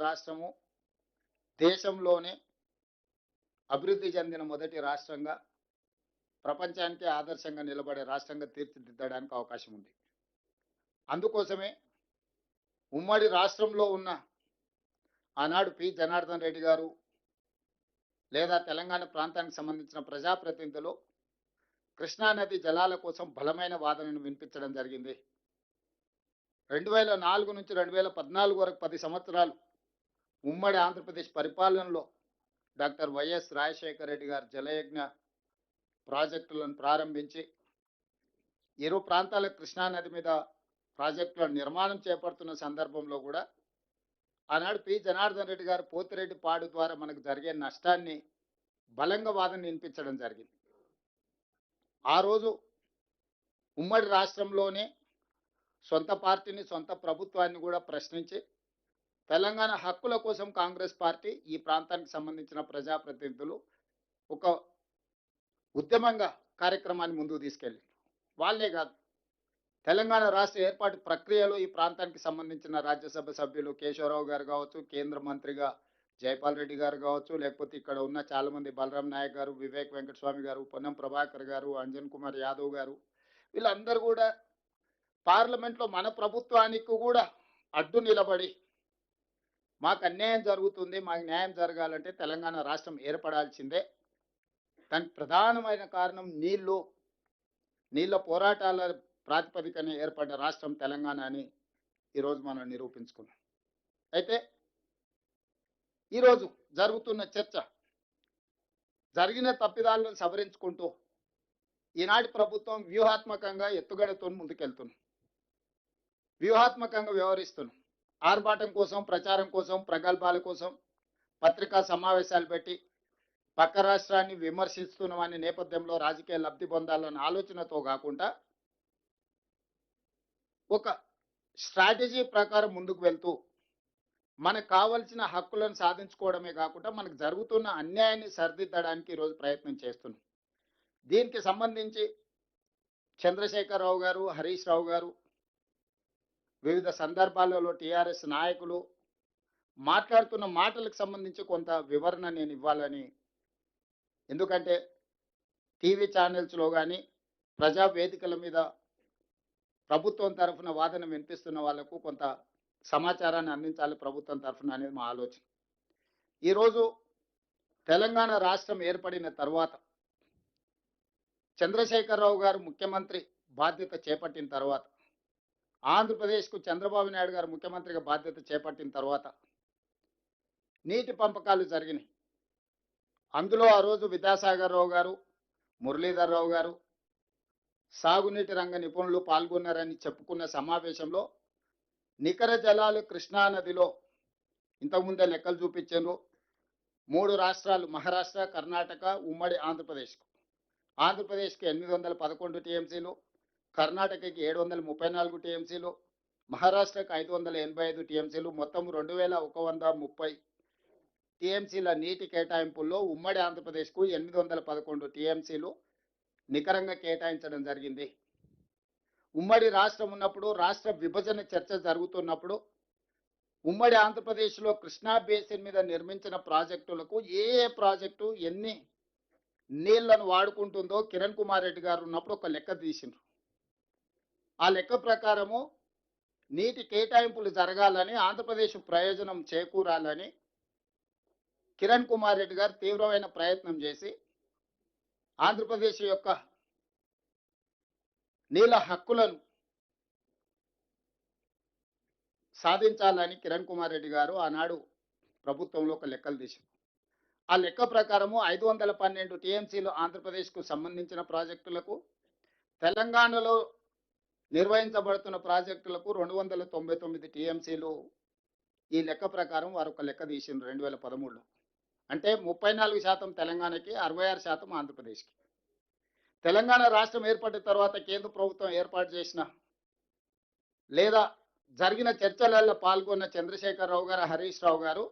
రాష్ట్రము దేశంలోనే అభివృద్ధి చెందిన మొదటి రాష్ట్రంగా, ప్రపంచానికే ఆదర్శంగా నిలబడే రాష్ట్రంగా తీర్చిదిద్దడానికి అవకాశం ఉంది. అందుకోసమే ఉమ్మడి రాష్ట్రంలో ఉన్న ఆనాడు పి. జనార్దన్ రెడ్డి గారు లేదా తెలంగాణ ప్రాంతానికి సంబంధించిన ప్రజాప్రతినిధులు కృష్ణానది జలాల కోసం బలమైన వాదనను వినిపించడం జరిగింది. 2004 నుంచి 2014 వరకు 10 సంవత్సరాలు ఉమ్మడి ఆంధ్రప్రదేశ్ పరిపాలనలో డాక్టర్ వైఎస్ రాజశేఖర రెడ్డి గారు జలయజ్ఞ ప్రాజెక్టులను ప్రారంభించి ఇరు ప్రాంతాల కృష్ణానది మీద ప్రాజెక్టుల నిర్మాణం చేపడుతున్న సందర్భంలో కూడా ఆనాడు పి. జనార్దన్ రెడ్డి గారు పోతిరెడ్డి పాడు ద్వారా మనకు జరిగే నష్టాన్ని బలంగా వాదన వినిపించడం జరిగింది. ఆ రోజు ఉమ్మడి రాష్ట్రంలోనే సొంత పార్టీని, సొంత ప్రభుత్వాన్ని కూడా ప్రశ్నించి తెలంగాణ హక్కుల కోసం కాంగ్రెస్ పార్టీ ఈ ప్రాంతానికి సంబంధించిన ప్రజాప్రతినిధులు ఒక ఉద్యమంగా కార్యక్రమాన్ని ముందుకు తీసుకెళ్ళి వాళ్ళే కాదు, తెలంగాణ రాష్ట్ర ఏర్పాటు ప్రక్రియలో ఈ ప్రాంతానికి సంబంధించిన రాజ్యసభ సభ్యులు కేశవరావు గారు కావచ్చు, కేంద్ర మంత్రిగా జైపాల్ రెడ్డి గారు కావచ్చు, లేకపోతే ఇక్కడ ఉన్న చాలామంది బలరాం నాయక్ గారు, వివేక్ వెంకటస్వామి గారు, పొన్నం ప్రభాకర్ గారు, అంజన్ కుమార్ యాదవ్ గారు, వీళ్ళందరూ కూడా పార్లమెంట్లో మన ప్రభుత్వానికి కూడా అడ్డు నిలబడి మాకు అన్యాయం జరుగుతుంది, మాకు న్యాయం జరగాలంటే తెలంగాణ రాష్ట్రం ఏర్పడాల్సిందే, దానికి ప్రధానమైన కారణం నీళ్ళ పోరాటాల ప్రాతిపదికన ఏర్పడ్డ రాష్ట్రం తెలంగాణ అని ఈరోజు మనం నిరూపించుకున్నాం. అయితే ఈరోజు జరుగుతున్న చర్చ జరిగిన తప్పిదాలను సవరించుకుంటూ ఈనాటి ప్రభుత్వం వ్యూహాత్మకంగా ఎత్తుగడతో ముందుకెళ్తున్నాం, వ్యూహాత్మకంగా వ్యవహరిస్తున్నాం. ఆర్భాటం కోసం, ప్రచారం కోసం, ప్రగల్భాల కోసం పత్రికా సమావేశాలు పెట్టి పక్క రాష్ట్రాన్ని విమర్శిస్తున్నామనే నేపథ్యంలో రాజకీయ లబ్ధి పొందాలన్న ఆలోచనతో కాకుండా ఒక స్ట్రాటజీ ప్రకారం ముందుకు వెళ్తూ మనకు కావలసిన హక్కులను సాధించుకోవడమే కాకుండా మనకు జరుగుతున్న అన్యాయాన్ని సరిదిద్దడానికి ఈరోజు ప్రయత్నం చేస్తున్నాం. దీనికి సంబంధించి చంద్రశేఖరరావు గారు, హరీష్ రావు గారు వివిధ సందర్భాలలో టీఆర్ఎస్ నాయకులు మాట్లాడుతున్న మాటలకు సంబంధించి కొంత వివరణ నేను ఇవ్వాలని, ఎందుకంటే టీవీ ఛానల్స్లో కానీ ప్రజా వేదికల మీద ప్రభుత్వం తరఫున వాదన వినిపిస్తున్న వాళ్లకు కొంత సమాచారాన్ని అందించాలి ప్రభుత్వం తరఫున అనేది మా ఆలోచన. ఈరోజు తెలంగాణ రాష్ట్రం ఏర్పడిన తర్వాత చంద్రశేఖరరావు గారు ముఖ్యమంత్రి బాధ్యత చేపట్టిన తర్వాత, ఆంధ్రప్రదేశ్కు చంద్రబాబు నాయుడు గారు ముఖ్యమంత్రిగా బాధ్యత చేపట్టిన తర్వాత నీటి పంపకాలు జరిగినాయి. అందులో ఆ రోజు విద్యాసాగర్ రావు గారు, మురళీధర్ రావు గారు సాగునీటి రంగ నిపుణులు పాల్గొన్నారని చెప్పుకున్న సమావేశంలో నికర జలాలు కృష్ణానదిలో ఇంతకుముందే లెక్కలు చూపించారు. 3 రాష్ట్రాలు మహారాష్ట్ర, కర్ణాటక, ఉమ్మడి ఆంధ్రప్రదేశ్కి 811 టీఎంసీలు, కర్ణాటకకి 734 టీఎంసీలు, మహారాష్ట్రకి 585 టీఎంసీలు, మొత్తం 2130 టీఎంసీల నీటి కేటాయింపుల్లో ఉమ్మడి ఆంధ్రప్రదేశ్కు 811 టీఎంసీలు నికరంగా కేటాయించడం జరిగింది. ఉమ్మడి రాష్ట్రం ఉన్నప్పుడు, రాష్ట్ర విభజన చర్చ జరుగుతున్నప్పుడు ఉమ్మడి ఆంధ్రప్రదేశ్లో కృష్ణా బేసిన్ మీద నిర్మించిన ప్రాజెక్టులకు ఏ ప్రాజెక్టు ఎన్ని నీళ్లను వాడుకుంటుందో కిరణ్ కుమార్ రెడ్డి గారు ఉన్నప్పుడు ఒక లెక్క తీసిండ్రు. ఆ లెక్క ప్రకారము నీటి కేటాయింపులు జరగాలని, ఆంధ్రప్రదేశ్ ప్రయోజనం చేకూరాలని కిరణ్ కుమార్ రెడ్డి గారు తీవ్రమైన ప్రయత్నం చేసి ఆంధ్రప్రదేశ్ యొక్క నీళ్ళ హక్కులను సాధించాలని కిరణ్ కుమార్ రెడ్డి గారు ఆనాడు ప్రభుత్వంలో ఒక లెక్కలు తీశారు. ఆ లెక్క ప్రకారము 512 టీఎంసీలు ఆంధ్రప్రదేశ్కు సంబంధించిన ప్రాజెక్టులకు, తెలంగాణలో నిర్వహించబడుతున్న ప్రాజెక్టులకు 299 టీఎంసీలు ఈ లెక్క ప్రకారం వారు ఒక లెక్క తీసిండ్రు 2013లో. అంటే 34% తెలంగాణకి, 66% ఆంధ్రప్రదేశ్కి. తెలంగాణ రాష్ట్రం ఏర్పడిన తర్వాత కేంద్ర ప్రభుత్వం ఏర్పాటు చేసిన లేదా జరిగిన చర్చలలో పాల్గొన్న చంద్రశేఖరరావు గారు, హరీష్ రావు గారు